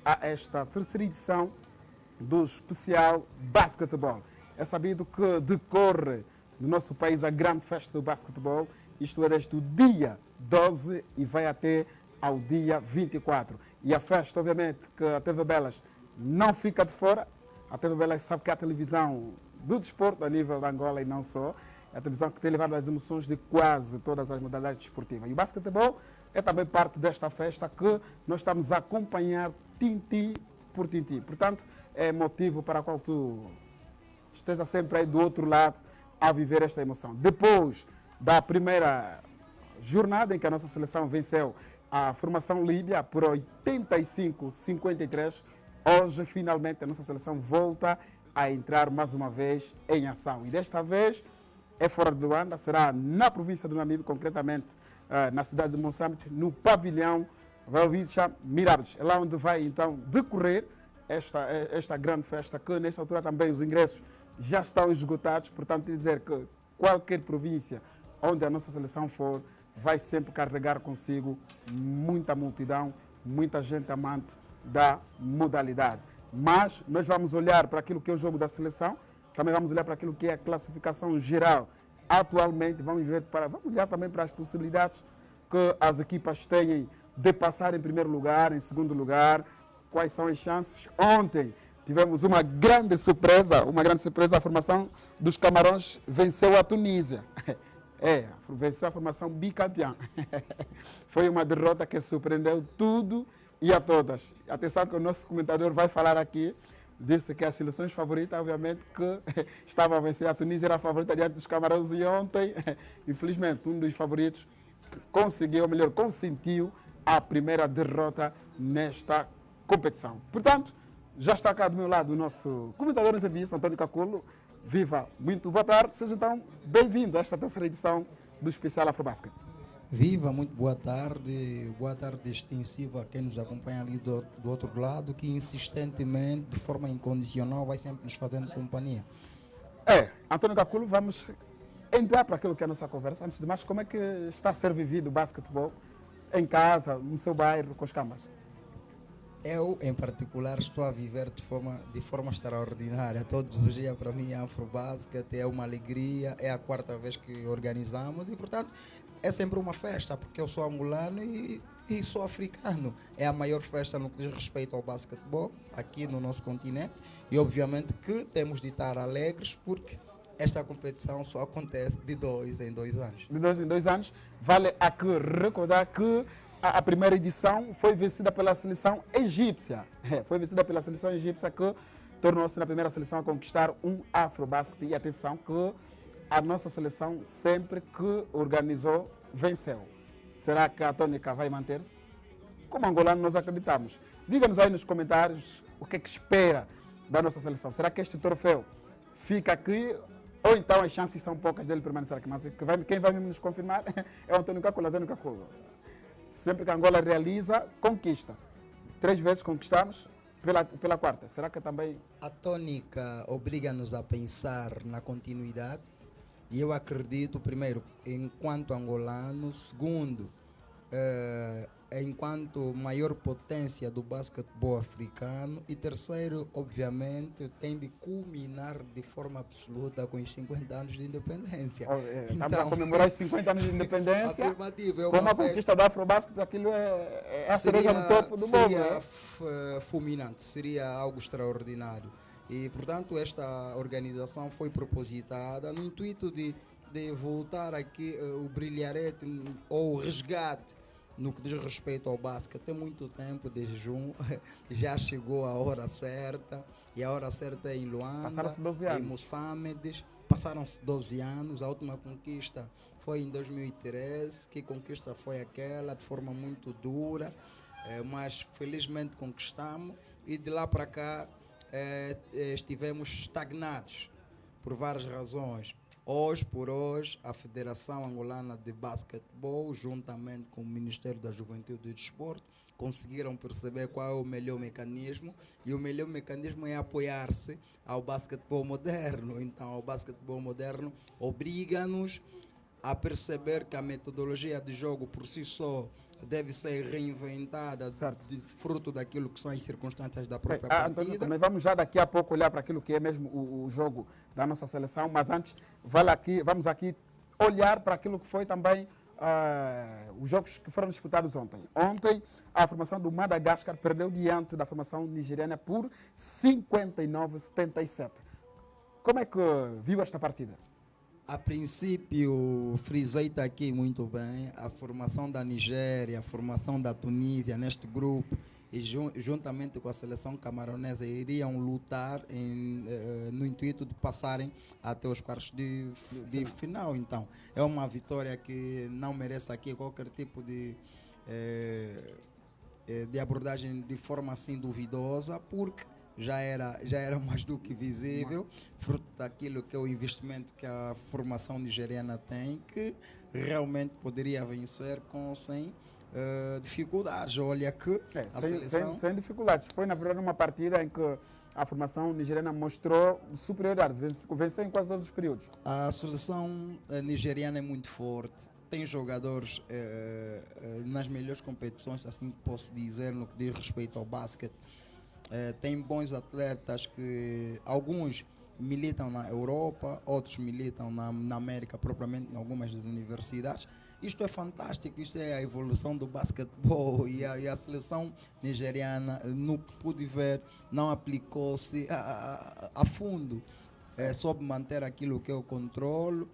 a esta terceira edição do especial basquetebol. É sabido que decorre no nosso país a grande festa do basquetebol, isto é desde o dia 12 e vai até ao dia 24. E a festa, obviamente, que a TV Belas não fica de fora. A TV Belas sabe que é a televisão do desporto a nível da Angola e não só. É a televisão que tem levado as emoções de quase todas as modalidades desportivas. E o basquetebol é também parte desta festa que nós estamos a acompanhar tintim por tintim. Portanto, é motivo para qual tu esteja sempre aí do outro lado a viver esta emoção. Depois da primeira jornada em que a nossa seleção venceu a formação líbia por 85-53, hoje finalmente a nossa seleção volta a entrar mais uma vez em ação. E desta vez é fora de Luanda, será na província do Namibe, concretamente na cidade de Moçambique, no pavilhão Velvicha Mirables. É lá onde vai então decorrer esta grande festa, que nesta altura também os ingressos já estão esgotados, portanto, dizer que qualquer província onde a nossa seleção for, vai sempre carregar consigo muita multidão, muita gente amante da modalidade. Mas nós vamos olhar para aquilo que é o jogo da seleção, também vamos olhar para aquilo que é a classificação geral atualmente, vamos olhar também para as possibilidades que as equipas têm de passar em primeiro lugar, em segundo lugar, quais são as chances. Ontem tivemos uma grande surpresa, a formação dos Camarões venceu a Tunísia. Venceu a formação bicampeã. Foi uma derrota que surpreendeu tudo e a todas. Atenção que o nosso comentador vai falar aqui, disse que as seleções favoritas, obviamente, que estava a vencer a Tunísia, era a favorita diante dos Camarões e ontem, infelizmente, um dos favoritos consentiu a primeira derrota nesta competição. Portanto, já está cá do meu lado o nosso comentador em serviço, Antônio Caculo. Viva, muito boa tarde, seja então bem-vindo a esta terceira edição do Especial Afrobasket. Viva, muito boa tarde extensiva a quem nos acompanha ali do outro lado, que insistentemente, de forma incondicional, vai sempre nos fazendo companhia. Antônio Caculo, vamos entrar para aquilo que é a nossa conversa. Antes de mais, como é que está a ser vivido o basquetebol em casa, no seu bairro, com os camas? Eu, em particular, estou a viver de forma extraordinária. Todos os dias, para mim, Afrobasket é uma alegria. É a quarta vez que organizamos e, portanto, é sempre uma festa, porque eu sou angolano e sou africano. É a maior festa no que diz respeito ao basquetebol aqui no nosso continente. E, obviamente, que temos de estar alegres, porque esta competição só acontece de 2 em 2 anos. De 2 em 2 anos. Vale aqui recordar que a primeira edição foi vencida pela seleção egípcia. Foi vencida pela seleção egípcia, que tornou-se a primeira seleção a conquistar um Afrobasket. E atenção que a nossa seleção, sempre que organizou, venceu. Será que a tônica vai manter-se? Como angolano, nós acreditamos. Diga-nos aí nos comentários o que é que espera da nossa seleção. Será que este troféu fica aqui? Ou então as chances são poucas dele permanecer aqui? Mas quem vai nos confirmar é o Antônio Caculo. Antônio Caculo. Sempre que a Angola realiza, conquista. 3 vezes conquistamos, pela quarta. Será que também... A tônica obriga-nos a pensar na continuidade. E eu acredito, primeiro, enquanto angolano, segundo, enquanto maior potência do basquetebol africano, e terceiro, obviamente, tem de culminar de forma absoluta com os 50 anos de independência. Estamos a comemorar os 50 anos de independência. Afirmativo. Com a conquista do Afrobasket, aquilo é a cereja no topo do bolo. Seria fulminante, seria algo extraordinário. E, portanto, esta organização foi propositada no intuito de voltar aqui o brilharete ou o resgate no que diz respeito ao basquete. Tem muito tempo de jejum, já chegou a hora certa, e a hora certa é em Luanda, em Moçambique. Passaram-se 12 anos, a última conquista foi em 2013, que conquista foi aquela, de forma muito dura, mas felizmente conquistamos, e de lá para cá estivemos estagnados por várias razões. Hoje por hoje, a Federação Angolana de Basquetebol, juntamente com o Ministério da Juventude e do Desporto, conseguiram perceber qual é o melhor mecanismo, e o melhor mecanismo é apoiar-se ao basquetebol moderno. Então, o basquetebol moderno obriga-nos a perceber que a metodologia de jogo por si só deve ser reinventada Certo. fruto daquilo que são as circunstâncias da Bem, própria Antônio, partida. também vamos já daqui a pouco olhar para aquilo que é mesmo o jogo da nossa seleção, mas antes vamos aqui olhar para aquilo que foi também os jogos que foram disputados ontem. Ontem, a formação do Madagascar perdeu diante da formação nigeriana por 59-77. Como é que viu esta partida? A princípio, frisei está aqui muito bem, a formação da Nigéria, a formação da Tunísia neste grupo e juntamente com a seleção camaronesa iriam lutar no intuito de passarem até os quartos de final. Então, é uma vitória que não merece aqui qualquer tipo de abordagem de forma assim duvidosa, porque já era mais do que visível, fruto daquilo que é o investimento que a formação nigeriana tem, que realmente poderia vencer sem dificuldades. Olha que a seleção... sem dificuldades. Foi, na verdade, uma partida em que a formação nigeriana mostrou superioridade, venceu em quase todos os períodos. A seleção nigeriana é muito forte, tem jogadores nas melhores competições, assim posso dizer, no que diz respeito ao basquete. Tem bons atletas que alguns militam na Europa, outros militam na América, propriamente em algumas das universidades. Isto é fantástico, isto é a evolução do basquetebol e a seleção nigeriana, no que pude ver, não aplicou-se a fundo, soube manter aquilo que é o controle.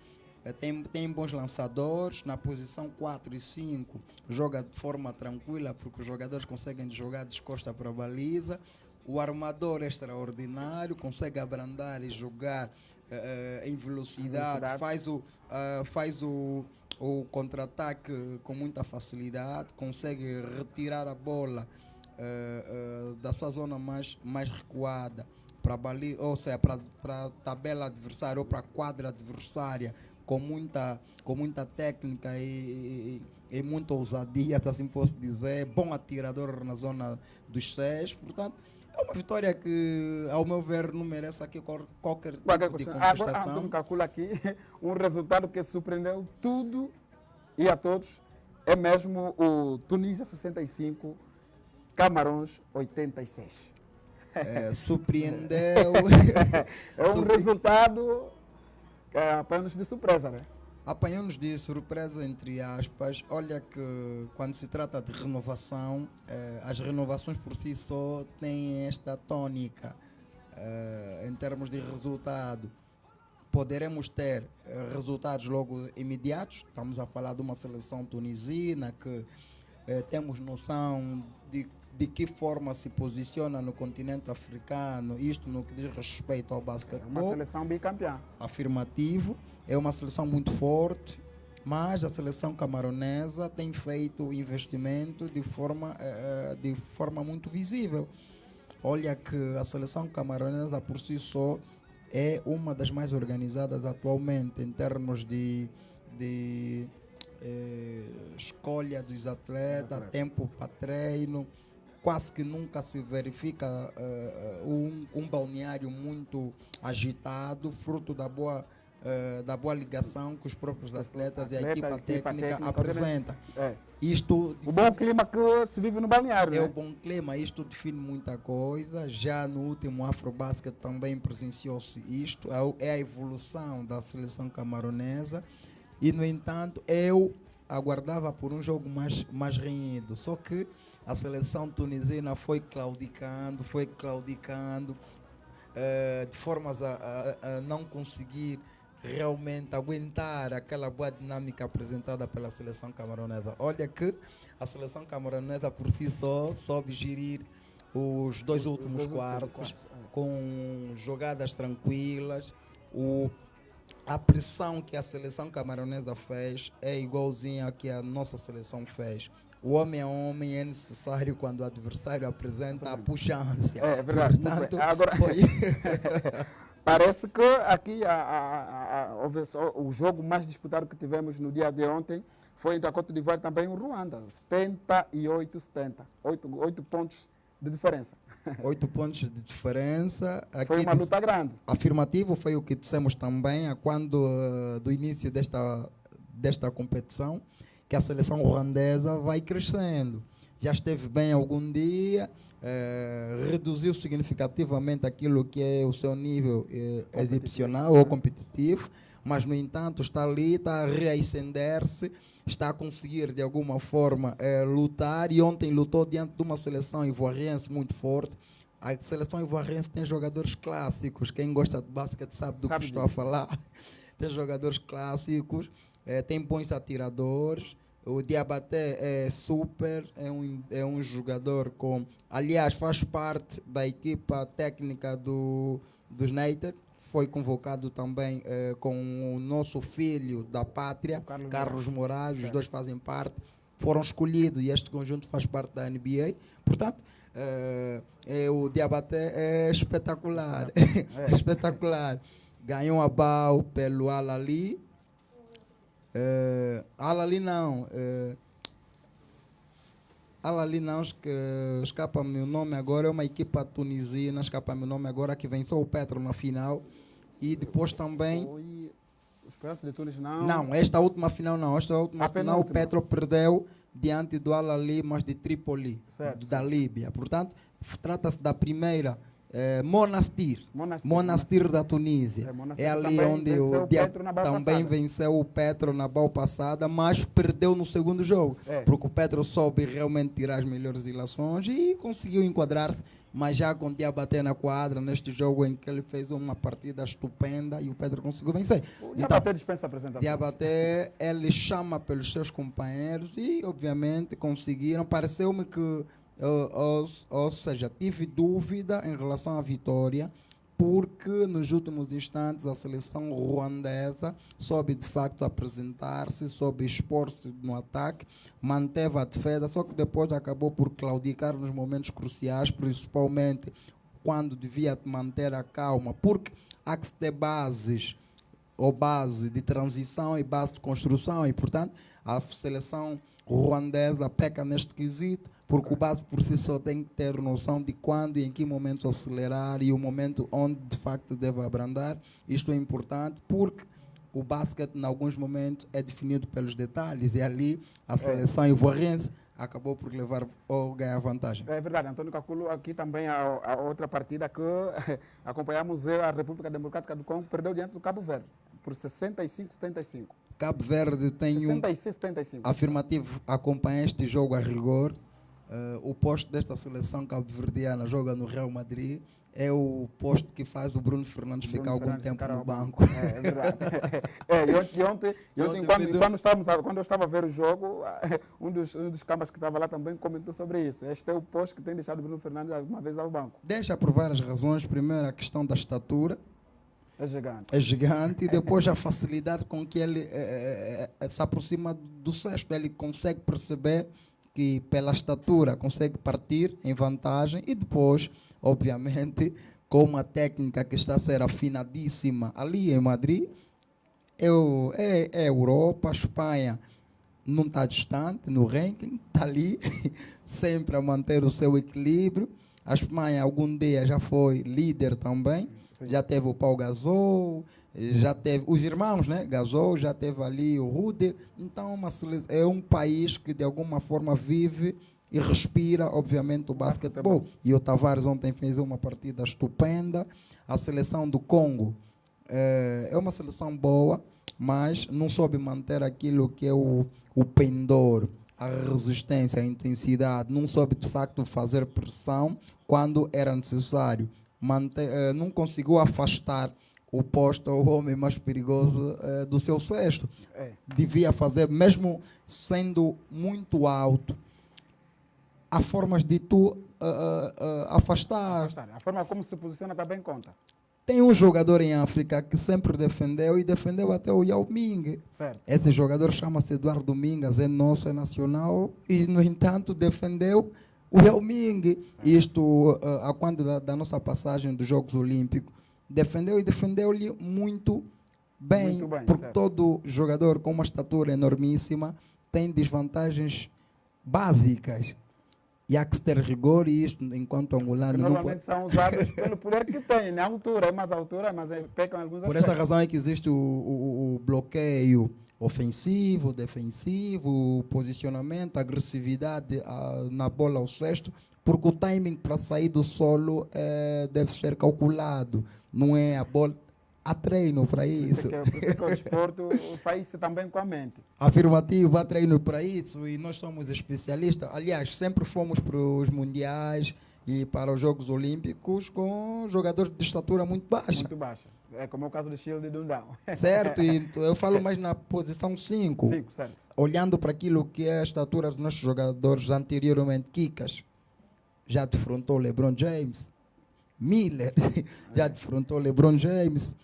Tem bons lançadores, na posição 4 e 5 joga de forma tranquila, porque os jogadores conseguem jogar de costa para a baliza. O armador é extraordinário, consegue abrandar e jogar em velocidade, faz o contra-ataque com muita facilidade, consegue retirar a bola da sua zona mais recuada para ou seja, para a tabela adversária ou para a quadra adversária, com muita técnica e muita ousadia, assim posso dizer, bom atirador na zona dos 6, portanto, é uma vitória que, ao meu ver, não merece aqui qualquer tipo de contestação. Agora, calcula aqui um resultado que surpreendeu tudo e a todos, é mesmo o Tunísia 65, Camarões 86. Surpreendeu. É um resultado que apanha-nos de surpresa, né? Apanhou-nos de surpresa, entre aspas. Olha que quando se trata de renovação, as renovações por si só têm esta tônica. Em termos de resultado, poderemos ter resultados logo imediatos. Estamos a falar de uma seleção tunisina que temos noção de que forma se posiciona no continente africano, isto no que diz respeito ao basquetebol. Uma seleção bicampeã. Afirmativo, é uma seleção muito forte, mas a seleção camaronesa tem feito investimento de forma muito visível. Olha que a seleção camaronesa por si só é uma das mais organizadas atualmente em termos de escolha dos atletas, tempo para treino. Quase que nunca se verifica um balneário muito agitado, fruto da boa ligação que os próprios atletas e a equipa técnica apresentam. O bom clima que se vive no balneário. É o bom clima, isto define muita coisa. Já no último Afrobasket também presenciou-se isto, é a evolução da seleção camaronesa. E, no entanto, eu aguardava por um jogo mais renhido, só que a seleção tunisina foi claudicando, de formas a não conseguir realmente aguentar aquela boa dinâmica apresentada pela seleção camaronesa. Olha que a seleção camaronesa por si só soube gerir os dois últimos quartos com jogadas tranquilas. A pressão que a seleção camaronesa fez é igualzinha a que a nossa seleção fez. O homem a homem é necessário quando o adversário apresenta a puxância. É verdade. Portanto, agora, parece que aqui o jogo mais disputado que tivemos no dia de ontem foi entre a Côte d'Ivoire e também o Ruanda. 78-70. 8 pontos de diferença. 8 pontos de diferença. Aqui foi uma luta grande. Afirmativo, foi o que dissemos também quando do início desta competição, que a seleção ruandesa vai crescendo. Já esteve bem algum dia, reduziu significativamente aquilo que é o seu nível exibicional ou competitivo, mas, no entanto, está ali, está a reacender-se, está a conseguir, de alguma forma, lutar, e ontem lutou diante de uma seleção ivoiriense muito forte. A seleção ivoiriense tem jogadores clássicos, quem gosta de basquete sabe do que estou a falar. Tem jogadores clássicos, tem bons atiradores. O Diabaté é super, é um jogador com... Aliás, faz parte da equipa técnica do United. Foi convocado também com o nosso filho da pátria, Carlos Moraes. Os dois fazem parte, foram escolhidos, e este conjunto faz parte da NBA. Portanto, o Diabaté é espetacular. É espetacular. Ganhou a BAU pelo Al-Ali. Al-Ali não, escapa-me o nome agora, é uma equipa tunisina, escapa-me o nome agora, que venceu o Petro na final. E depois também... O Esperança de Tunis não? Não, esta última final não. Esta última final o Petro perdeu diante do Al-Ali, mas de Trípoli, da Líbia. Portanto, trata-se da primeira... Monastir da Tunísia. É ali onde o também venceu o Petro na BAU passada, mas perdeu no segundo jogo, porque o Petro soube realmente tirar as melhores ilações e conseguiu enquadrar-se, mas já com o Diabaté na quadra, neste jogo em que ele fez uma partida estupenda e o Petro conseguiu vencer. O Diabaté dispensa a apresentação. Diabaté, ele chama pelos seus companheiros e, obviamente, conseguiram. Pareceu-me que ou seja, tive dúvida em relação à vitória, porque nos últimos instantes a seleção ruandesa soube de facto apresentar-se, soube expor-se no ataque, manteve a defesa, só que depois acabou por claudicar nos momentos cruciais, principalmente quando devia manter a calma, porque há que se ter bases, ou base de transição e base de construção, e portanto a seleção ruandesa peca neste quesito, porque o base por si só tem que ter noção de quando e em que momento acelerar e o momento onde de facto deve abrandar. Isto é importante porque o basquete em alguns momentos é definido pelos detalhes, e ali a seleção ivoiriense acabou por levar ou ganhar vantagem. É verdade, Antônio Caculo, aqui também a outra partida que acompanhamos, a República Democrática do Congo perdeu diante do Cabo Verde por 65-75. Cabo Verde tem 66-75. Afirmativo, acompanha este jogo a rigor. O posto desta seleção cabo-verdiana joga no Real Madrid. É o posto que faz o Bruno Fernandes ficar algum tempo no banco. É verdade. Quando eu estava a ver o jogo, um dos camas que estava lá também comentou sobre isso. Este é o posto que tem deixado o Bruno Fernandes alguma vez ao banco. Deixa por várias razões. Primeiro, a questão da estatura. É gigante. É gigante. E depois a facilidade com que ele se aproxima do cesto. Ele consegue perceber que pela estatura consegue partir em vantagem, e depois, obviamente, com uma técnica que está a ser afinadíssima ali em Madrid, é Europa. A Espanha não está distante no ranking, está ali, sempre a manter o seu equilíbrio. A Espanha algum dia já foi líder também. Sim. Já teve o Pau Gasol, já teve os irmãos, né? Gasol, já teve ali o Ruder. Então é um país que de alguma forma vive e respira, obviamente, o basquetebol. E o Tavares ontem fez uma partida estupenda. A seleção do Congo é uma seleção boa, mas não soube manter aquilo que é o pendor, a resistência, a intensidade. Não soube, de facto, fazer pressão quando era necessário. Não conseguiu afastar o posto ao homem mais perigoso do seu cesto. Devia fazer, mesmo sendo muito alto, há formas de tu afastar. A forma como se posiciona também conta. Tem um jogador em África que sempre defendeu, e defendeu até o Yao Ming. Certo. Esse jogador chama-se Eduardo Domingas, é nosso, é nacional, e, no entanto, defendeu o Yao Ming. Isto, a quando da nossa passagem dos Jogos Olímpicos, defendeu, e defendeu-lhe muito bem, porque certo. Todo jogador com uma estatura enormíssima tem desvantagens básicas. E há que se ter rigor, e isto, enquanto angolano... Normalmente são usados pelo poder que tem, na altura, é mais altura, mas pecam alguns aspectos. Por esta razão é que existe o bloqueio ofensivo, defensivo, posicionamento, agressividade na bola ao cesto, porque o timing para sair do solo deve ser calculado, não é a bola. Há treino para isso. Por isso é que o desporto faz isso também com a mente. Afirmativo, há treino para isso e nós somos especialistas. Aliás, sempre fomos para os mundiais e para os Jogos Olímpicos com jogadores de estatura muito baixa. Muito baixa. É como o caso do Chile de Dundão. Certo, e eu falo mais na posição 5. 5, certo. Olhando para aquilo que é a estatura dos nossos jogadores anteriormente, Kikas, já defrontou LeBron James, Miller, já defrontou LeBron James,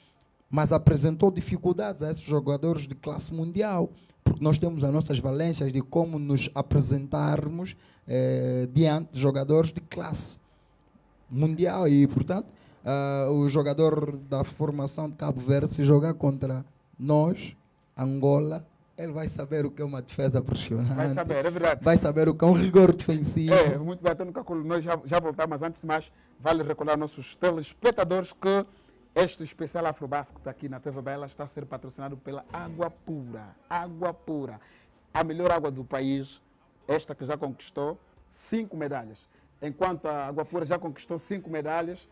mas apresentou dificuldades a esses jogadores de classe mundial, porque nós temos as nossas valências de como nos apresentarmos diante de jogadores de classe mundial e, portanto, o jogador da formação de Cabo Verde, se jogar contra nós, Angola, ele vai saber o que é uma defesa pressionante. Vai saber, é verdade. Vai saber o que é um rigor defensivo. É, muito bem, no Caculo, nós já voltamos, mas antes de mais, vale recordar aos nossos telespectadores que este especial Afrobasket aqui na TV Bela está a ser patrocinado pela Água Pura. Água Pura. A melhor água do país, esta que já conquistou 5 medalhas. Enquanto a Água Pura já conquistou 5 medalhas,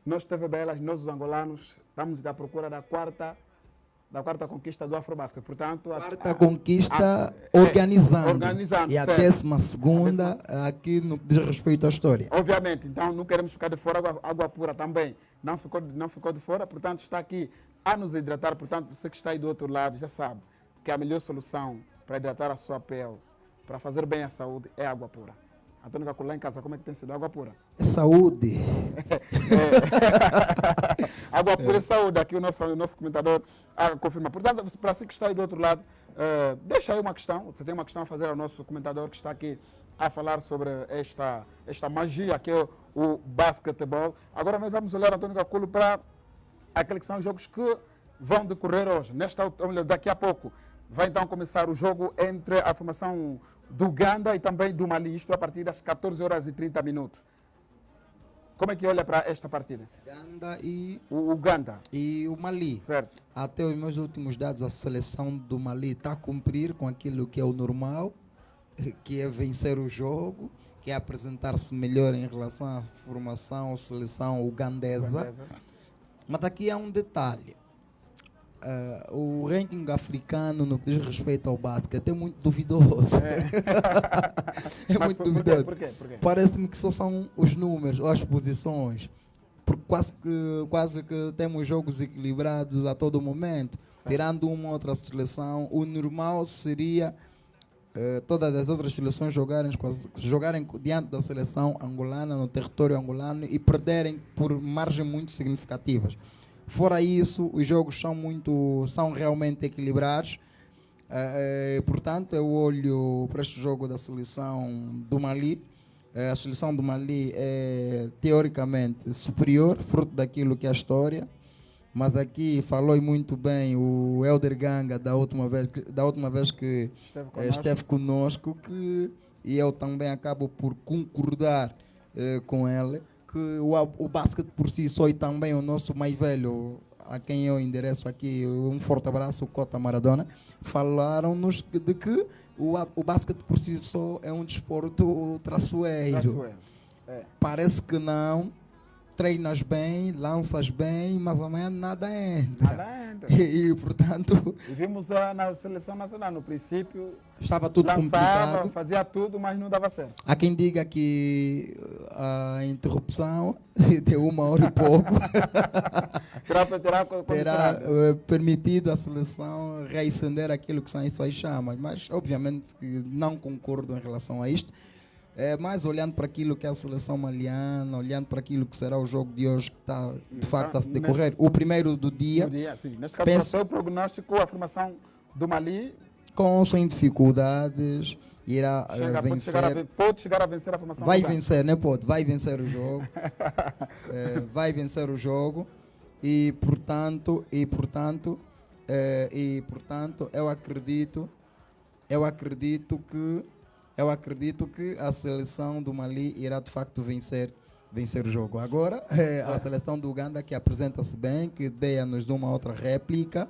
nós TV Belas, nós os angolanos, estamos à procura da quarta conquista do Afrobasket. Portanto, quarta conquista organizando. E a certo. 12ª aqui no que diz respeito à história. Obviamente, então não queremos ficar de fora, Água Pura também não ficou de fora, portanto está aqui a nos hidratar. Portanto, você que está aí do outro lado já sabe que a melhor solução para hidratar a sua pele, para fazer bem à saúde, é Água Pura. Antônio Caculo, lá em casa, como é que tem sido? Água pura? É saúde. Água pura é saúde. Aqui o nosso comentador confirma. Portanto, para você que está aí do outro lado, deixa aí uma questão. Você tem uma questão a fazer ao nosso comentador que está aqui a falar sobre esta magia que é o basquetebol. Agora nós vamos olhar, Antônio Caculo, para aqueles que são os jogos que vão decorrer hoje. Daqui a pouco vai então começar o jogo entre a formação do Uganda e também do Mali, isto a partir das 14 horas e 30 minutos. Como é que olha para esta partida? Uganda e o Uganda e o Mali. Certo. Até os meus últimos dados, a seleção do Mali está a cumprir com aquilo que é o normal, que é vencer o jogo, que é apresentar-se melhor em relação à formação, à seleção ugandesa. Mas aqui há um detalhe. O ranking africano no que diz respeito ao basquete é muito duvidoso. É muito duvidoso. Por quê? Parece-me que só são os números ou as posições. Porque quase que temos jogos equilibrados a todo momento. Tirando uma outra seleção, o normal seria todas as outras seleções jogarem diante da seleção angolana, no território angolano, e perderem por margens muito significativas. Fora isso, os jogos são realmente equilibrados. Portanto, eu olho para este jogo da seleção do Mali. A seleção do Mali é teoricamente superior, fruto daquilo que é a história. Mas aqui falou muito bem o Elder Ganga da última vez que esteve conosco, e eu também acabo por concordar com ele, que o basquete por si só, e também o nosso mais velho, a quem eu endereço aqui um forte abraço, o Cota Maradona, falaram-nos de que o basquete por si só é um desporto traiçoeiro. Parece que não. Treinas bem, lanças bem, mas amanhã nada entra. E portanto... E vimos na seleção nacional, no princípio... Estava tudo complicado. Fazia tudo, mas não dava certo. Há quem diga que a interrupção de 1 hora e pouco terá permitido à seleção reacender aquilo que são as suas chamas. Mas, obviamente, que não concordo em relação a isto. Mas olhando para aquilo que é a seleção maliana, olhando para aquilo que será o jogo de hoje, que está de facto a se decorrer, o primeiro do dia. Sim. Neste caso, o prognóstico, a formação do Mali, sem dificuldades, irá vencer. Pode chegar a vencer a formação. Vai vencer, não pode? Vai vencer o jogo. Vai vencer o jogo. E portanto, eu acredito que a seleção do Mali irá de facto vencer o jogo. Agora, a seleção do Uganda, que apresenta-se bem, que dê-nos uma outra réplica,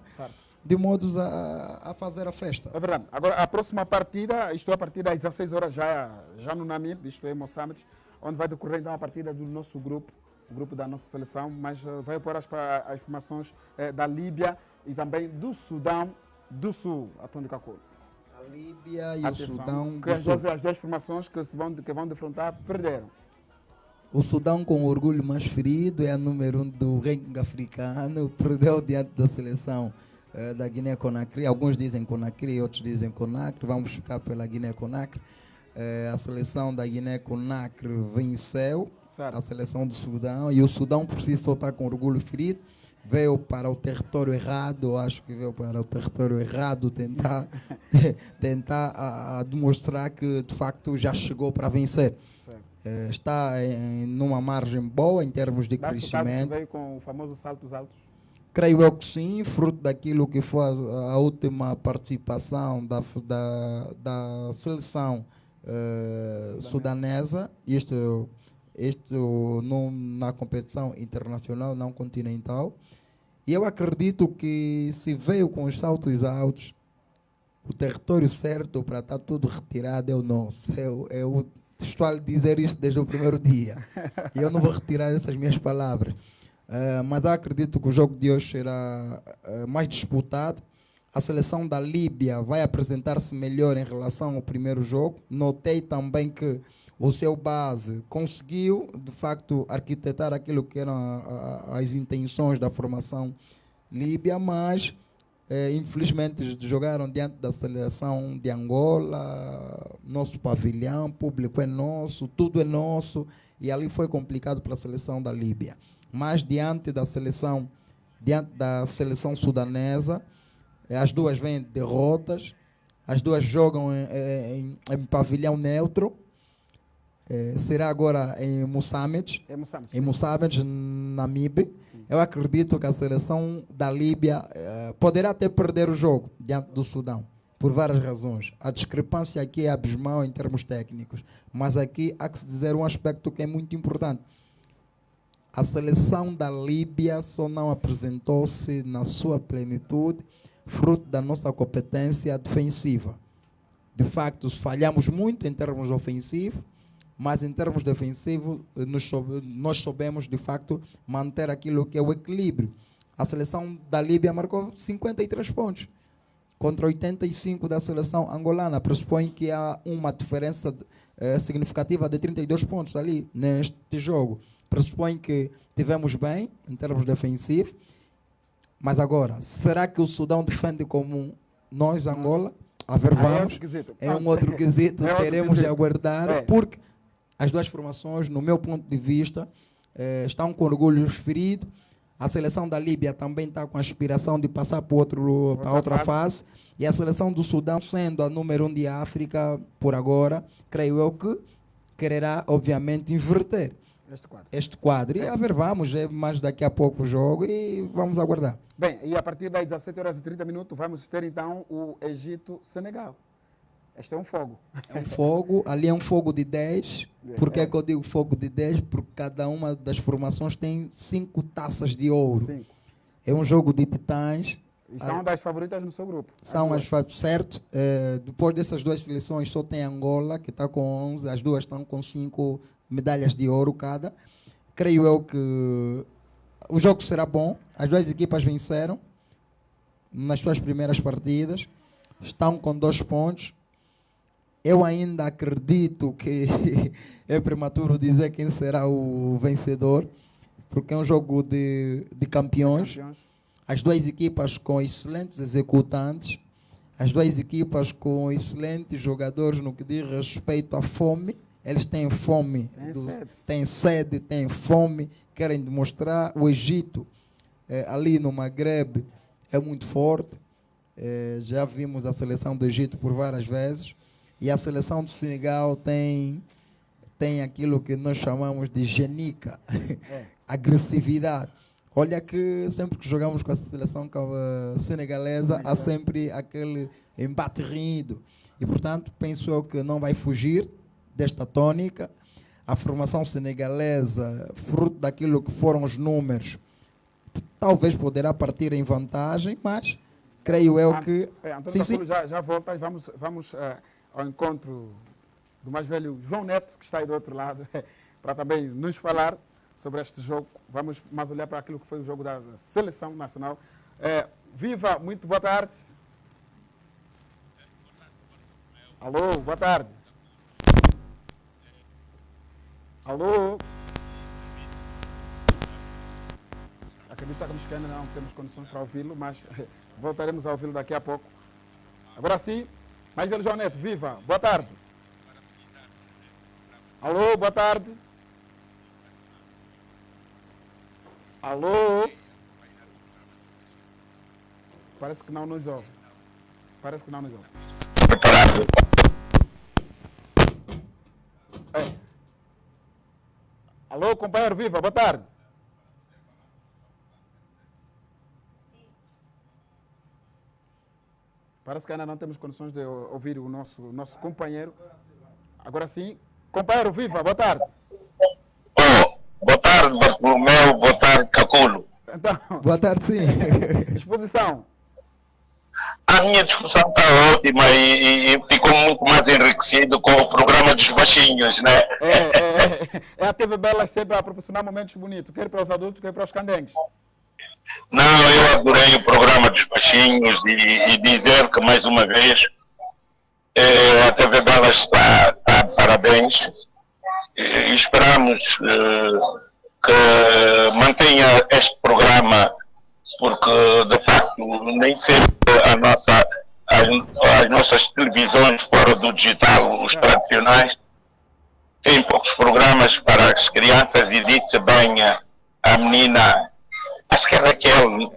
de modos a fazer a festa. É verdade. Agora, a próxima partida, isto é a partir das 16 horas já no Namibe, isto é em Moçambique, onde vai decorrer então a partida do nosso grupo, o grupo da nossa seleção, mas vai pôr as informações da Líbia e também do Sudão do Sul, a Tony Cacolo. A Líbia e Atenção, o Sudão que do as Sul. duas formações que vão defrontar perderam. O Sudão, com orgulho mais ferido, é a número 1 do ranking africano, perdeu diante da seleção da Guiné-Conakry. Alguns dizem Conakry, outros dizem Conakry. Vamos ficar pela Guiné-Conakry. A seleção da Guiné-Conakry venceu Certo. a seleção do Sudão, e o Sudão por si só está com orgulho ferido. Veio para o território errado, acho que veio para o território errado tentar demonstrar que de facto já chegou para vencer. Está numa margem boa em termos de crescimento. Veio com o famoso saltos altos. Creio eu que sim, fruto daquilo que foi a última participação da seleção sudanesa, isto na competição internacional, não continental. E eu acredito que se veio com os saltos altos, o território certo para estar tudo retirado é o nosso. Eu estou a dizer isto desde o primeiro dia. E eu não vou retirar essas minhas palavras. Mas eu acredito que o jogo de hoje será mais disputado. A seleção da Líbia vai apresentar-se melhor em relação ao primeiro jogo. Notei também que o seu base conseguiu, de facto, arquitetar aquilo que eram as intenções da formação líbia, mas, infelizmente, jogaram diante da seleção de Angola, nosso pavilhão, público é nosso, tudo é nosso, e ali foi complicado para a seleção da Líbia. Mas diante da seleção sudanesa, as duas vêm derrotas, as duas jogam em pavilhão neutro. Será agora em Moçambique, Namibe. Eu acredito que a seleção da Líbia poderá até perder o jogo diante do Sudão, por várias razões. A discrepância aqui é abismal em termos técnicos, mas aqui há que se dizer um aspecto que é muito importante. A seleção da Líbia só não apresentou-se na sua plenitude, fruto da nossa competência defensiva. De facto, falhamos muito em termos ofensivos, mas em termos defensivos nós soubemos, de facto, manter aquilo que é o equilíbrio. A seleção da Líbia marcou 53 pontos, contra 85 da seleção angolana. Pressupõe que há uma diferença significativa de 32 pontos ali neste jogo. Pressupõe que tivemos bem em termos defensivos, mas agora, será que o Sudão defende como nós, Angola? A ver, vamos. É um outro quesito, teremos de aguardar, porque as duas formações, no meu ponto de vista, estão com orgulho ferido. A seleção da Líbia também está com a aspiração de passar para outra fase. E a seleção do Sudão, sendo a número 1 de África por agora, creio eu que quererá, obviamente, inverter este quadro. E a ver, vamos, mais daqui a pouco o jogo e vamos aguardar. Bem, e a partir das 17h30 vamos ter então o Egito-Senegal. Este é um fogo. É um fogo, ali é um fogo de 10. Por que eu digo fogo de 10? Porque cada uma das formações tem 5 taças de ouro. 5. É um jogo de titãs. E são das favoritas no seu grupo. São as certo. Depois dessas duas seleções só tem Angola, que está com 11. As duas estão com 5 medalhas de ouro cada. Creio eu que o jogo será bom. As duas equipas venceram nas suas primeiras partidas. Estão com 2 pontos. Eu ainda acredito que é prematuro dizer quem será o vencedor, porque é um jogo de campeões. As duas equipas com excelentes executantes, as duas equipas com excelentes jogadores no que diz respeito à fome. Eles têm fome, têm sede, têm fome, querem demonstrar. O Egito, ali no Maghreb, é muito forte. Já vimos a seleção do Egito por várias vezes. E a seleção do Senegal tem aquilo que nós chamamos de genica, agressividade. Olha que sempre que jogamos com a seleção senegalesa, há sempre aquele embate rindo. E, portanto, penso eu que não vai fugir desta tônica. A formação senegalesa, fruto daquilo que foram os números, talvez poderá partir em vantagem, mas creio eu que... Antônio Sim, sim. Caculo já volta e vamos ao encontro do mais velho João Neto, que está aí do outro lado, para também nos falar sobre este jogo. Vamos mais olhar para aquilo que foi o jogo da Seleção Nacional. Viva, muito boa tarde. Alô, boa tarde. Alô. Acreditamos que ainda não temos condições para ouvi-lo, mas voltaremos a ouvi-lo daqui a pouco. Agora sim, mais velho João Neto, viva, boa tarde. Alô, boa tarde. Alô. Parece que não nos ouve. Parece que não nos ouve. Preparado. Alô, companheiro, viva, boa tarde. Parece que ainda não temos condições de ouvir o nosso companheiro. Agora sim. Companheiro, viva, boa tarde. Boa tarde, Bartolomeu, boa tarde, Caculo. Então, Boa tarde, sim. exposição. A minha discussão está ótima e ficou muito mais enriquecido com o programa dos baixinhos, né? É a TV Bela sempre a proporcionar momentos bonitos, quer para os adultos, quer para os candengues. Não, eu adorei o programa dos baixinhos e dizer que, mais uma vez, a TV Bela está de parabéns. E esperamos que mantenha este programa, porque, de facto, nem sempre as nossas televisões fora do digital, os tradicionais, têm poucos programas para as crianças e disse bem a menina, acho que é a Raquel,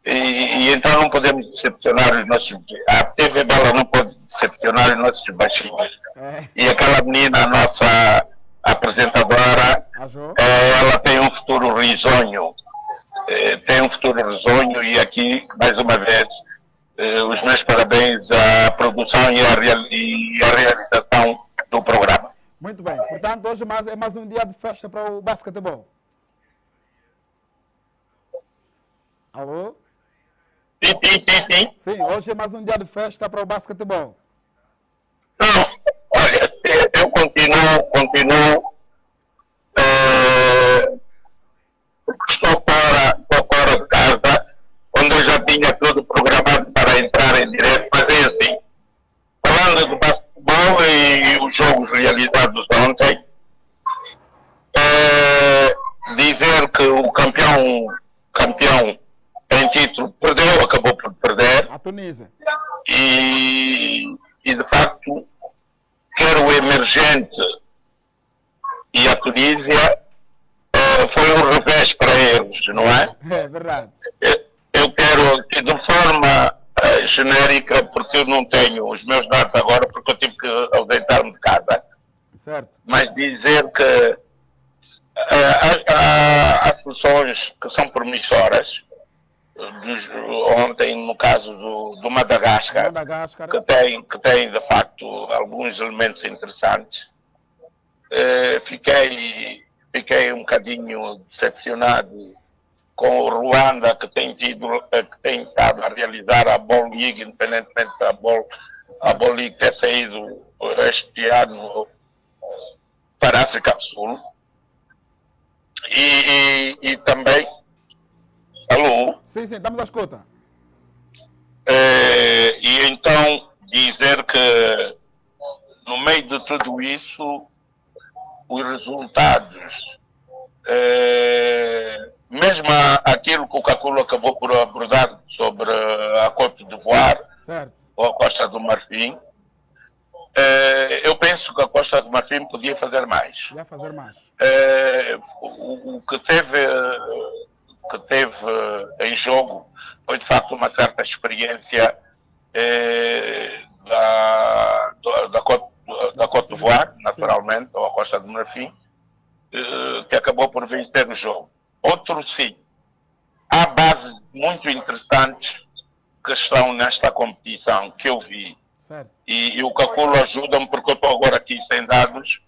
e então não podemos decepcionar os nossos, a TV Bela não pode decepcionar os nossos baixinhos. E aquela menina, a nossa apresentadora, ela tem um futuro risonho. E aqui, mais uma vez, os meus parabéns à produção e à realização do programa. Muito bem. Portanto, hoje é mais um dia de festa para o basquetebol. Alô? Sim. Sim, hoje é mais um dia de festa para o basquetebol. Não, olha, eu continuo porque estou fora de casa, onde eu já tinha tudo programado para entrar em direto, mas é assim, falando do basquetebol e os jogos realizados ontem, dizer que o campeão em título perdeu, acabou por perder. A Tunísia. E de facto, quer o emergente e a Tunísia, foi um revés para eles, não é? É verdade. Eu quero, de forma genérica, porque eu não tenho os meus dados agora, porque eu tive que ausentar-me de casa. Certo. Mas dizer que há soluções que são promissoras, ontem no caso do Madagascar, que tem de facto alguns elementos interessantes. Fiquei um bocadinho decepcionado com o Ruanda, que tem estado a realizar a Ball League, independentemente da a Ball League ter saído este ano para a África do Sul. E também... Alô? Sim, estamos à escuta. E então dizer que no meio de tudo isso, os resultados, mesmo aquilo que o Caculo acabou por abordar sobre a Côte d'Ivoire ou a Costa do Marfim, eu penso que a Costa do Marfim podia fazer mais. O que teve em jogo foi de facto uma certa experiência da Côte d'Ivoire, naturalmente, ou a Costa do Marfim, que acabou por vencer o jogo. Outro sim, há bases muito interessantes que estão nesta competição, que eu vi. E o Caculo ajuda-me, porque eu estou agora aqui sem dados,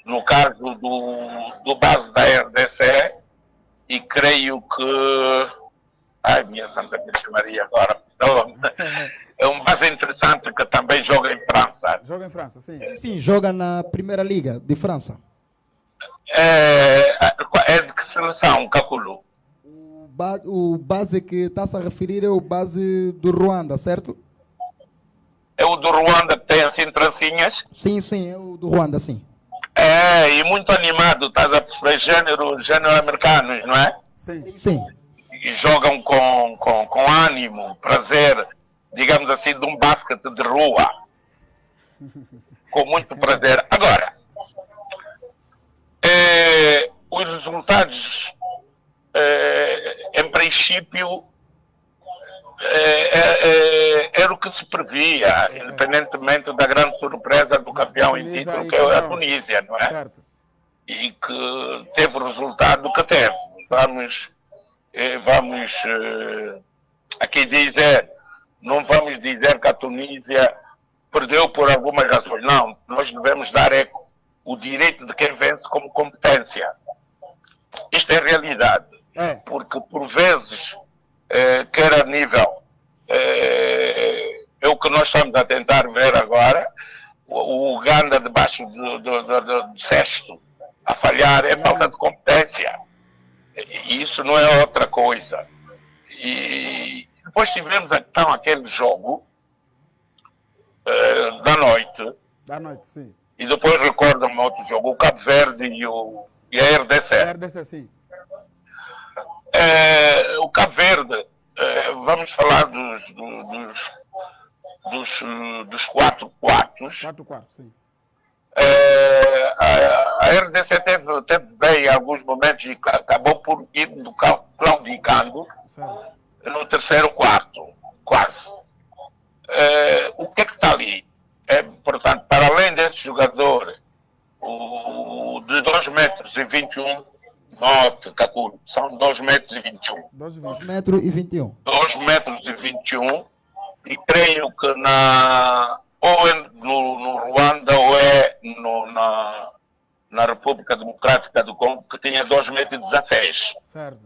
no caso do base da RDC, e creio que Ai, minha Santa Virgem Maria, agora. Então, é um base interessante que também joga em França. Joga em França, sim. Sim, joga na Primeira Liga de França. É de que seleção, Kakulu? O base que está-se a referir é o base do Ruanda, certo? É o do Ruanda que tem assim trancinhas? Sim, é o do Ruanda, sim. É, e muito animado, estás a perceber, gênero americanos, não é? Sim. E jogam com ânimo, prazer, digamos assim, de um basquete de rua. Com muito prazer. Agora, os resultados, em princípio, era o que se previa, independentemente da grande surpresa do campeão em título, que é a Tunísia, não é? Certo. E que teve o resultado que teve. Vamos aqui dizer, não vamos dizer que a Tunísia perdeu por algumas razões. Não, nós devemos dar o direito de quem vence como competência. Isto é realidade. Porque por vezes, quer a nível, é o que nós estamos a tentar ver agora, o Uganda debaixo do sexto a falhar, é falta de competência. E isso não é outra coisa. E depois tivemos então aquele jogo da noite. Da noite, sim. E depois recordo-me outro jogo, o Cabo Verde e a RDC. A RDC, sim. O Cabo Verde, vamos falar dos 4 quartos. 4 quartos, sim. A RDC teve bem em alguns momentos e acabou por ir claudicando no terceiro quarto, quase. O que é que está ali? Portanto, para além desse jogador, o de 2,21 metros, note, Kakuro, são 2,21 metros. 2,21 metros. 2,21 metros, e creio que ou é no Ruanda ou é na República Democrática do Congo, que tinha 2,16 metros. Certo.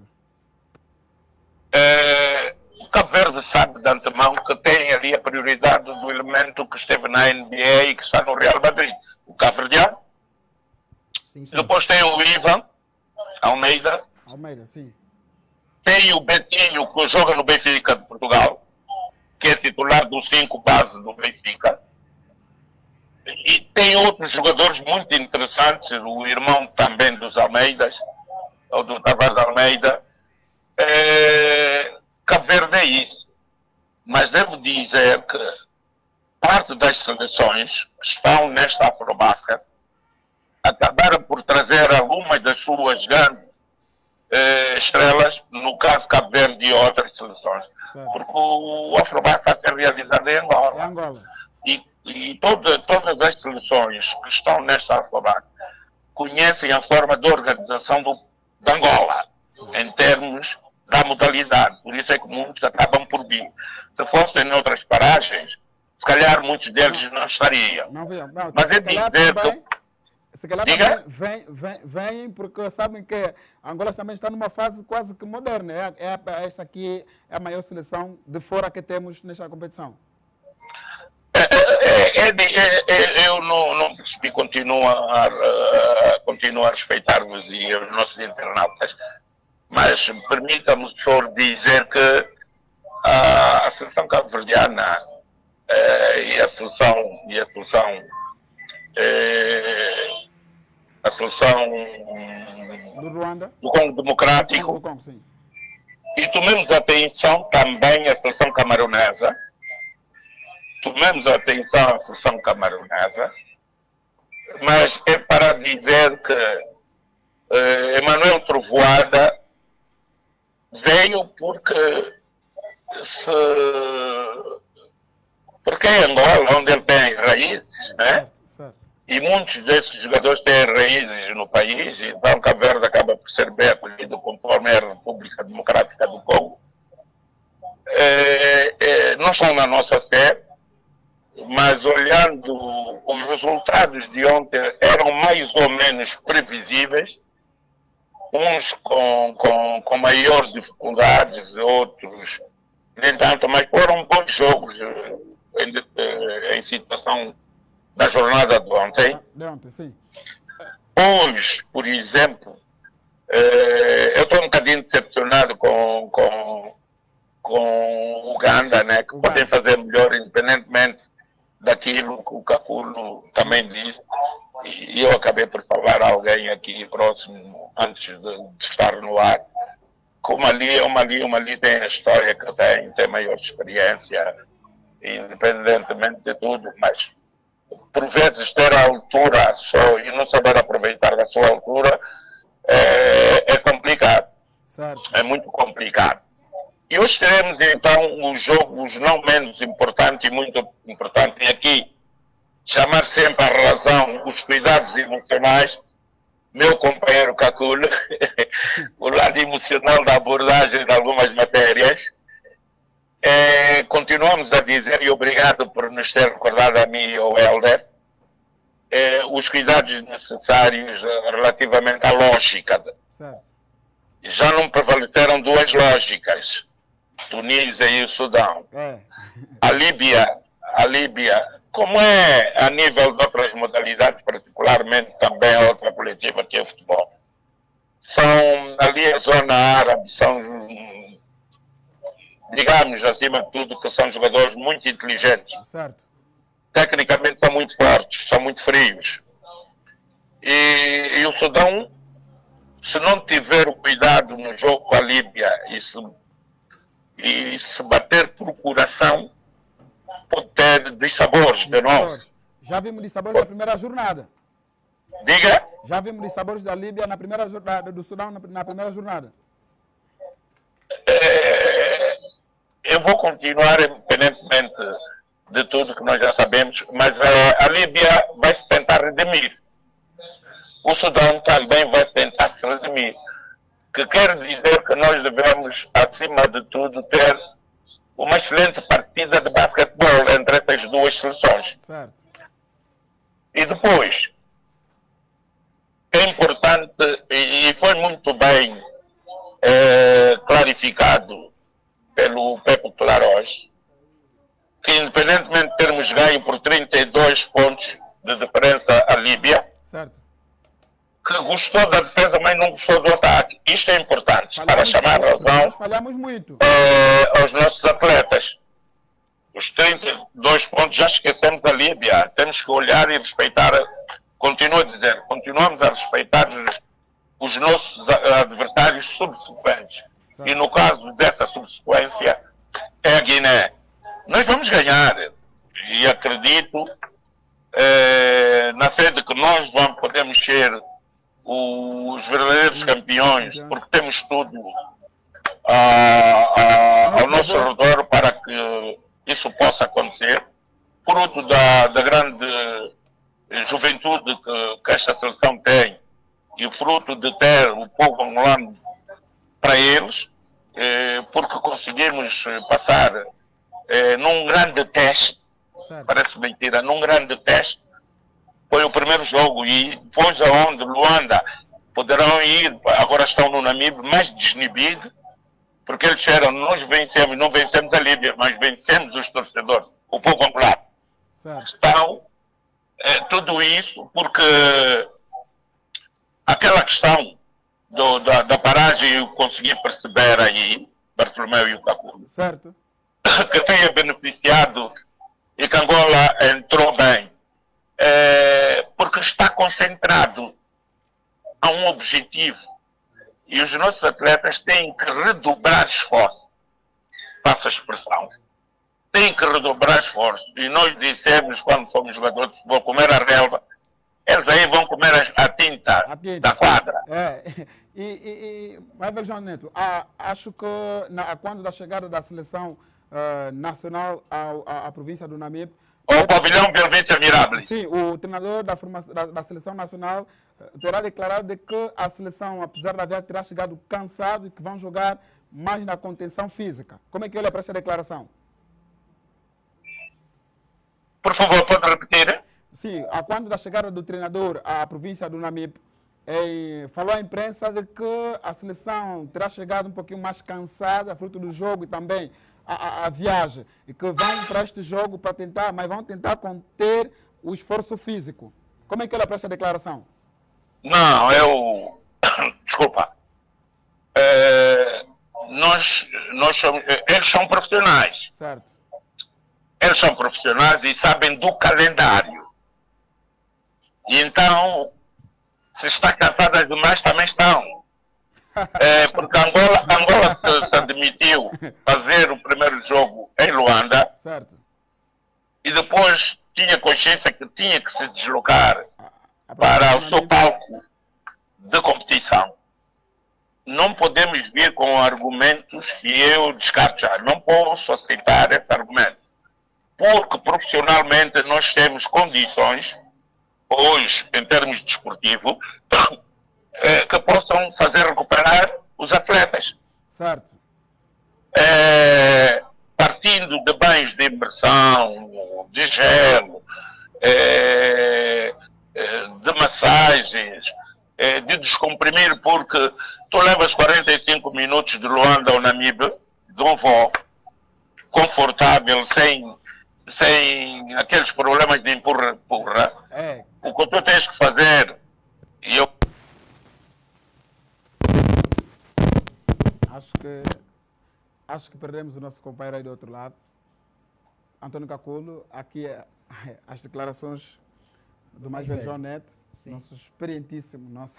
O Cabo Verde sabe de antemão que tem ali a prioridade do elemento que esteve na NBA e que está no Real Madrid. O Cabo Verdeano. Sim. Depois tem o Ivan Almeida, sim. Tem o Betinho, que joga no Benfica de Portugal, que é titular do 5 base do Benfica. E tem outros jogadores muito interessantes, o irmão também dos Almeidas, ou do Tavares Almeida. Cabo Verde é isso. Mas devo dizer que parte das seleções que estão nesta Afrobasket acabaram por trazer algumas das suas grandes estrelas, no caso Cabo Verde e outras seleções. Certo. Porque o Afrobasket está a ser realizado em Angola. E todas as seleções que estão nesta Afrobasket conhecem a forma de organização de Angola, em termos da modalidade. Por isso é que muitos acabam por vir. Se fossem em outras paragens, se calhar muitos deles não estariam. Mas é dizer que... Se calhar também vêm porque sabem que Angola também está numa fase quase que moderna. Esta aqui é a maior seleção de fora que temos nesta competição. Eu não percebi, continuo a respeitar-vos e os nossos internautas, mas permita-me só dizer que a seleção cabo-verdiana e a seleção do Ruanda, do Congo Democrático, sim. E tomemos atenção também à seleção camaronesa. Mas é para dizer que Emanuel Trovoada veio porque é Angola, onde ele tem raízes, né? E muitos desses jogadores têm raízes no país, então Cabo Verde acaba por ser bem acolhido conforme é a República Democrática do Congo. Não estão na nossa fé, mas olhando os resultados de ontem eram mais ou menos previsíveis uns com maior dificuldades, outros nem tanto, mas foram bons jogos em situação da jornada de ontem. De ontem, sim. Hoje, por exemplo, eu estou um bocadinho decepcionado com o Uganda, né, que podem fazer melhor, independentemente daquilo que o Caculo também disse. E eu acabei por falar a alguém aqui próximo, antes de estar no ar, que o Mali tem a história que tem maior experiência, independentemente de tudo, mas por vezes ter a altura só e não saber aproveitar da sua altura é complicado. Certo. É muito complicado. E hoje teremos então os jogos não menos importantes e muito importantes. E aqui chamar sempre a razão os cuidados emocionais. Meu companheiro Caculo, o lado emocional da abordagem de algumas matérias. Continuamos a dizer, e obrigado por nos ter recordado a mim e ao Helder, os cuidados necessários relativamente à lógica. Certo. Já não prevaleceram duas lógicas, Tunísia e o Sudão. A Líbia, como é a nível de outras modalidades, particularmente também a outra coletiva que é o futebol, são ali a zona árabe, são, digamos, acima de tudo, que são jogadores muito inteligentes. Certo. Tecnicamente são muito fortes, são muito frios. E o Sudão, se não tiver o cuidado no jogo com a Líbia e se bater por coração, pode ter dissabores de novo. Já vimos dissabores na primeira jornada. Diga? Já vimos dissabores da Líbia na primeira jornada, do Sudão na primeira jornada. Eu vou continuar, independentemente de tudo que nós já sabemos, mas a Líbia vai se tentar redimir. O Sudão também vai tentar se redimir. Que quer dizer que nós devemos, acima de tudo, ter uma excelente partida de basquetebol entre essas duas seleções. Certo. E depois, é importante, e foi muito bem clarificado pelo Pepe Clarós, que independentemente de termos ganho por 32 pontos de diferença à Líbia, certo, que gostou da defesa, mas não gostou do ataque. Isto é importante para chamar a razão falhamos muito. aos nossos atletas. Os 32 pontos já esquecemos da Líbia. Temos que olhar e respeitar, continuo a dizer, continuamos a respeitar os nossos adversários subsequentes. Certo. E no caso dessa subsequência é a Guiné. Nós vamos ganhar. E acredito na fé de que nós podemos ser os verdadeiros campeões, porque temos tudo ao nosso redor para que isso possa acontecer, fruto da grande juventude que esta seleção tem e fruto de ter o povo angolano para eles, porque conseguimos passar num grande teste, certo, parece mentira, num grande teste. Foi o primeiro jogo e depois aonde Luanda poderão ir, agora estão no Namibe, mais desinibido, porque eles disseram, nós vencemos, não vencemos a Líbia, mas vencemos os torcedores, o povo angolano. certo, Então, tudo isso porque aquela questão da paragem eu consegui perceber aí, Bartolomeu e o Caculo, certo, que tenha beneficiado e que Angola entrou bem. Porque está concentrado a um objetivo e os nossos atletas têm que redobrar esforço, passa a expressão, têm que redobrar esforço. E nós dissemos quando fomos jogadores de futebol comer a relva, eles aí vão comer a tinta da quadra. Mas João Neto, acho que quando da chegada da seleção nacional à província do Namibe, O pavilhão Belvite Admirável. sim, o treinador da seleção nacional terá declarado de que a seleção, apesar da viagem, terá chegado cansado e que vão jogar mais na contenção física. Como é que olha para essa declaração? Por favor, pode repetir? Sim, quando da chegada do treinador à província do Namibe, falou à imprensa de que a seleção terá chegado um pouquinho mais cansada, fruto do jogo e também a viagem, e que vão para este jogo para tentar, mas vão tentar conter o esforço físico. Como é que ele para esta declaração? Não, eu. Desculpa. Nós somos, eles são profissionais. Certo. Eles são profissionais e sabem do calendário. E então, se está cansada demais, também estão. Porque Angola se admitiu fazer o primeiro jogo em Luanda. Certo. E depois tinha consciência que tinha que se deslocar para o seu palco de competição. Não podemos vir com argumentos que eu descarto já. Não posso aceitar esse argumento. Porque profissionalmente nós temos condições, hoje, em termos desportivos, que possam fazer recuperar os atletas. Certo. Partindo de bens de imersão, de gelo, de massagens, de descomprimir, porque tu levas 45 minutos de Luanda ao Namibe, de um voo confortável, sem aqueles problemas de empurra-empurra. O que tu tens que fazer, e eu acho que perdemos o nosso companheiro aí do outro lado. Antônio Caculo, aqui as declarações do mais velho João Neto, nosso experientíssimo,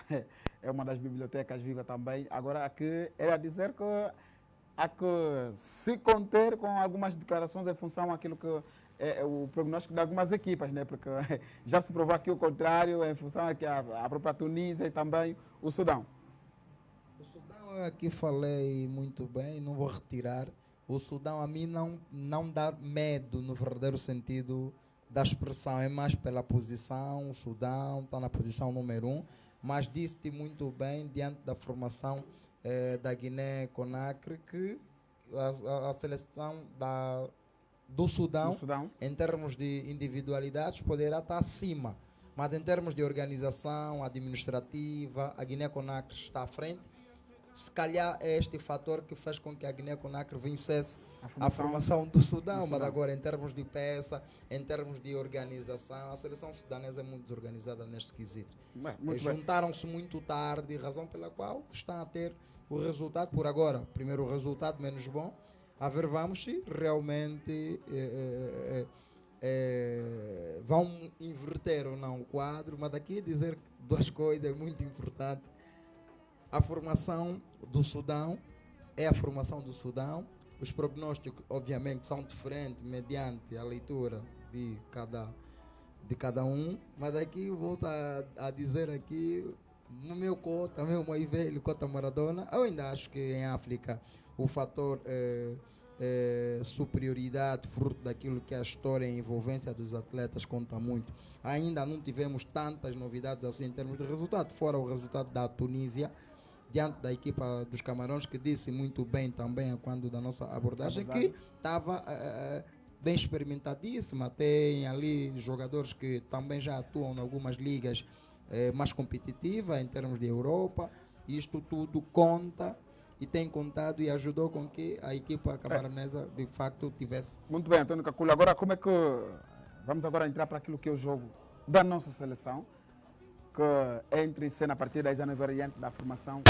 é uma das bibliotecas vivas também. Agora aqui era dizer que há que se conter com algumas declarações em função daquilo que é o prognóstico de algumas equipas, né? Porque já se provou aqui o contrário em função aqui a própria Tunísia e também o Sudão. O Sudão, eu aqui falei muito bem, não vou retirar. O Sudão a mim não dá medo no verdadeiro sentido da expressão, é mais pela posição. O Sudão está na posição número 1, mas disse-te muito bem diante da formação da Guiné-Conakry que a seleção do Sudão, em termos de individualidades, poderá estar acima, mas em termos de organização administrativa, a Guiné-Conakry está à frente. Se calhar é este fator que fez com que a Guiné-Conakry vencesse a formação do Sudão, mas agora em termos de peça, em termos de organização, a seleção sudanesa é muito desorganizada neste quesito. Juntaram-se muito tarde, razão pela qual estão a ter o resultado, por agora, primeiro o resultado menos bom, a ver vamos se realmente vão inverter ou não o quadro, mas daqui dizer duas coisas muito importantes. A formação do Sudão é a formação do Sudão. Os prognósticos, obviamente, são diferentes mediante a leitura de cada um. Mas aqui eu volto a dizer aqui, no meu cota, meu mais velho, cota Maradona, eu ainda acho que em África o fator superioridade, fruto daquilo que é a história e a envolvência dos atletas conta muito. Ainda não tivemos tantas novidades assim em termos de resultado, fora o resultado da Tunísia, diante da equipa dos Camarões, que disse muito bem também quando da nossa abordagem, que estava bem experimentadíssima. Tem ali jogadores que também já atuam em algumas ligas mais competitivas em termos de Europa. Isto tudo conta e tem contado e ajudou com que a equipa camaronesa de facto tivesse. Muito bem, Antônio Caculo. Agora, como é que vamos agora entrar para aquilo que é o jogo da nossa seleção, que entra em cena a partir das 19 variantes da formação.